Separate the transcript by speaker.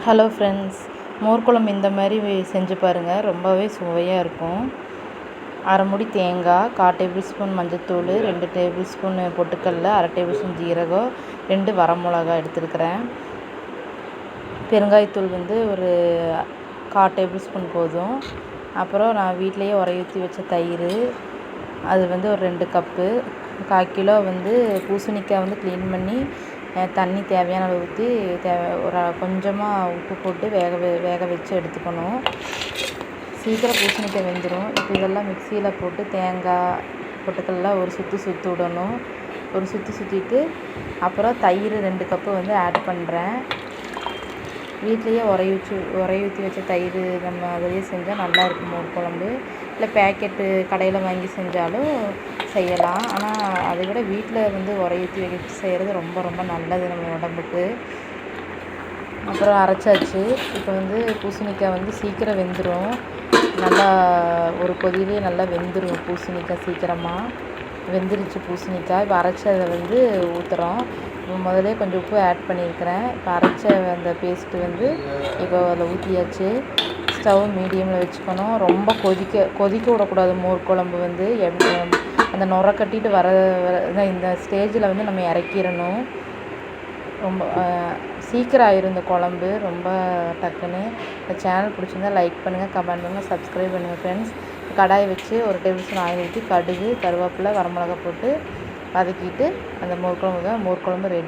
Speaker 1: Hello friends, மோர் குழம்பு இந்த மாதிரி செஞ்சு பாருங்கள். ரொம்பவே சுவையாக இருக்கும். அரை மூடி தேங்காய், 1/4 டேபிள் ஸ்பூன் மஞ்சள்தூள், 2 டேபிள் ஸ்பூன் பொட்டுக்கடல, அரை டேபிள் ஸ்பூன் ஜீரகம், 2 வரமிளகா எடுத்துருக்கிறேன். பெருங்காயத்தூள் ஒரு 1/4 டேபிள் ஸ்பூன் போதும். அப்புறம் நான் வீட்டிலையே உரைய ஊற்றி வச்ச தயிர், அது ஒரு 2 கப்பு. 1/4 கிலோ பூசணிக்காய் க்ளீன் பண்ணி தண்ணி தேவையான அளவு ஊற்றி ஒரு கொஞ்சமாக உப்பு போட்டு வேக வச்சு எடுத்துக்கணும். சீக்கிரம் பூசணிக்காய் வெந்துடும். இப்போ இதெல்லாம் மிக்சியில் போட்டு தேங்காய் பொட்டுக்கடலை ஒரு சுற்றி விடணும். ஒரு சுற்றிட்டு அப்புறம் தயிர் 2 கப்பு ஆட் பண்ணுறேன். வீட்லேயே உரைய ஊற்றி வச்ச தயிர் நம்ம அதிலேயே செஞ்சால் நல்லாயிருக்கும் மோர் குழம்பு. இல்லை பேக்கெட்டு கடையில் வாங்கி செஞ்சாலும் செய்யலாம். ஆனால் அதை விட வீட்டில் உரைய ஊற்றி வச்சு செய்கிறது ரொம்ப ரொம்ப நல்லது நம்ம உடம்புக்கு. அப்புறம் அரைச்சாச்சு. இப்போ பூசணிக்காய் சீக்கிரம் வெந்துடும். நல்லா ஒரு கொதியிலே நல்லா வெந்துடும் பூசணிக்காய் சீக்கிரமாக. வெந்துருச்சு பூசணிக்காய். இப்போ அரைச்சதை ஊற்றுறோம். முதலே கொஞ்சம் உப்பு ஆட் பண்ணியிருக்கிறேன். இப்போ அரைச்ச அந்த பேஸ்ட்டு இப்போ அதில் ஊற்றியாச்சு. ஸ்டவ் மீடியமில் வச்சுக்கணும். ரொம்ப கொதிக்க விடக்கூடாது. மோர் குழம்பு அந்த நுரை கட்டிட்டு வர இந்த ஸ்டேஜில் நம்ம இறக்கிடணும். ரொம்ப சீக்கிரம் ஆயிரும் இந்த குழம்பு, ரொம்ப டக்குன்னு. இந்த சேனல் பிடிச்சிருந்தா லைக் பண்ணுங்கள், கமெண்ட் பண்ணுங்கள், சப்ஸ்கிரைப் பண்ணுங்கள் ஃப்ரெண்ட்ஸ். கடாயை வச்சு 1 டேபிள் ஸ்பூன் ஆயில் ஊற்றி கடுகு, கருவேப்பிலை, வரமிளகா போட்டு வதக்கிட்டு அந்த மோர் குழம்பு ரெடி.